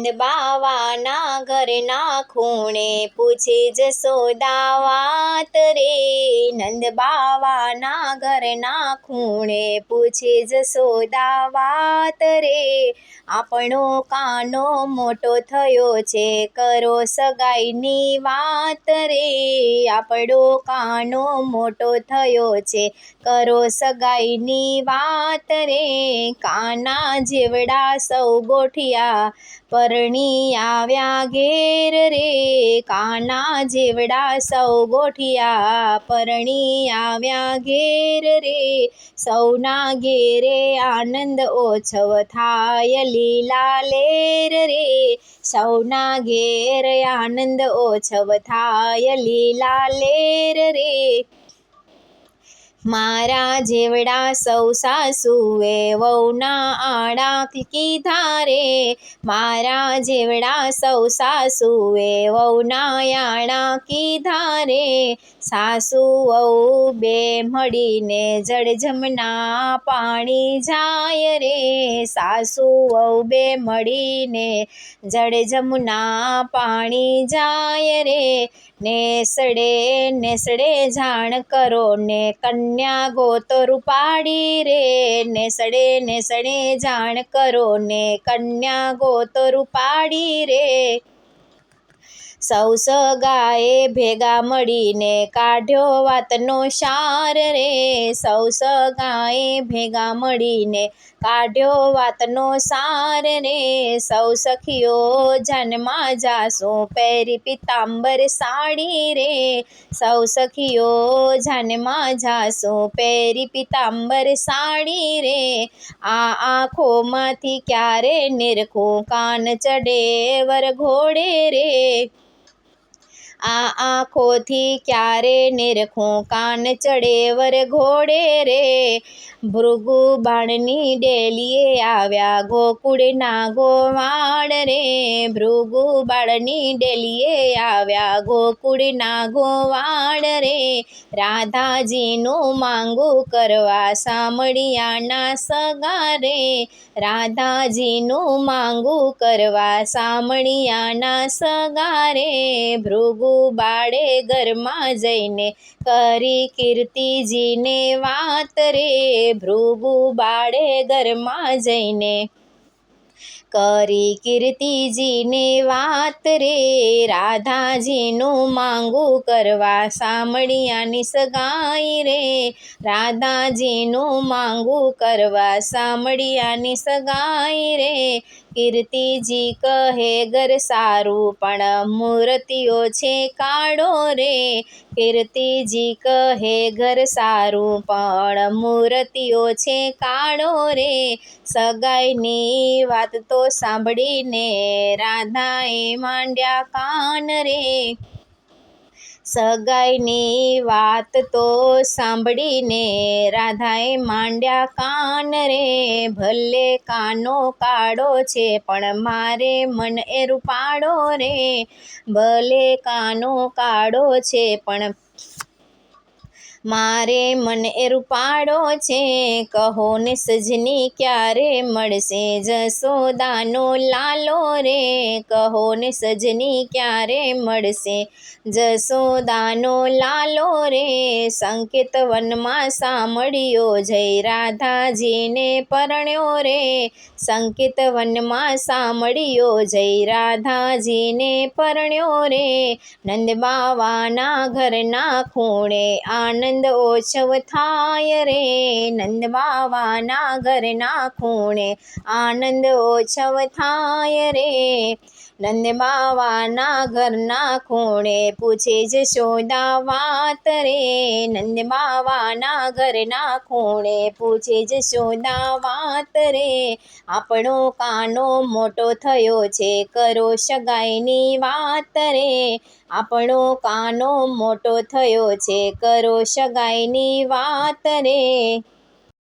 નંદ બાવાના ઘરના ખૂણે પૂછે જશોદા વાત રે. નંદ બાવાના ઘરના ખૂણે પૂછે જશોદા વાત રે. આપણો કાનો મોટો થયો છે, કરો સગાઈની વાત રે. આપણો કાનો મોટો થયો છે, કરો સગાઈની વાત રે. કાના જેવડા સૌ ગોઠિયા પરણી આવ્યા ઘેર રે. કાના જેવડા સૌ ગોઠિયા પરણી આવ્યા ઘેર રે. સૌના ઘેરે આનંદ ઓછવ થાય લીલા લેર રે. સૌના ઘેર આનંદ ઓછવ થાય લીલા લેર રે. મારા જેવડા સૌ સાસુએ વહુના આડા કીધા રે. મારા જેવડા સૌ સાસુએ વહુના આડા કીધા રે. સાસુ વહુ બે મળીને જળજમના પાણી જાય રે. સાસુ વહુ બે મળીને જળજમના પાણી જાય રે. નેસડે નેસડે જાણ કરો ને કન્યા ગોતરું પાડી રે. નેસડે નેસડે જાણ કરો ને કન્યા ગોતરું પાડી રે. સૌ સગાએ ભેગા મળીને કાઢ્યો વાતનો સાર રે. સૌ સગાએ ભેગા મળીને કાઢ્યો વાતનો સાર રે. સૌ સખીઓ જાનમાં જાસુ પહેરી પિતાંબર સાડી રે. સૌ સખીઓ જાનમાં જાસુ પહેરી પિતાંબર સાડી રે. આ આંખોમાંથી ક્યારે નિરખું કાન ચડે વરઘોડે રે. આ આંખોથી ક્યારે નિરખું કાન ચડે વરઘોડે રે. ભૃગુ બાણની ડેલીએ આવ્યા ગોકુળના ગોવાળ રે. ભૃગુ બાળની ડેલીએ આવ્યા ગોકુળના ગોવાળ રે. રાધાજીનું માંગું કરવા સામળિયાના સગા રે. રાધાજીનું માંગું કરવા સામળિયાના સગા રે. ભૃગુ બાળે ઘરમાં જઈને કરી કીર્તિજીને વાત રે. ભૃગુ બાળે ઘરમાં જઈને કરી કીર્તિજીને વાત રે. રાધાજીનું માંગું કરવા સામળિયાની સગાઈ રે. રાધાજીનું માંગું કરવા સામળિયાની સગાઈ રે. કીર્તિજી કહે ઘર સારું પણ મૂર્તિઓ છે કાળો રે. કીર્તિજી કહે ઘર સારું પણ મૂર્તિઓ છે કાળો રે. સગાઈની વાત તો સાંભળીને રાધાએ માંડ્યા કાન રે. સગાઈની વાત તો સાંભળીને રાધાએ માંડ્યા કાન રે. ભલે કાનો કાળો છે પણ મારે મન એ રૂપાળો રે. ભલે કાનો કાળો છે પણ મારે મન એ રૂપાળો છે. કહો ને સજની ક્યારે મળશે જશોદાનો લાલો રે. કહો ને સજની ક્યારે મળશે જશોદાનો લાલો રે. સંકેત વનમાં સાંભળ્યો જય રાધાજીને પરણ્યો રે. સંકેત વનમાં સાંભળ્યો જય રાધાજીને પરણ્યો રે. નંદ બાવાના ઘરના ખૂણે આનંદ ઓછવ થાય રે. નંદ બાવાના ઘરના ખૂણે આનંદ ઓછવ થાય રે. નંદ બાવાના ઘરના ખૂણે પૂછે જશોદા વાત રે. નંદ બાવાના ઘરના ખૂણે પૂછે જશોદા વાત રે. આપણો કાનો મોટો થયો છે, કરો સગાઈની વાત રે. આપણો કાનો મોટો થયો છે, કરો સગાઈની વાત રે.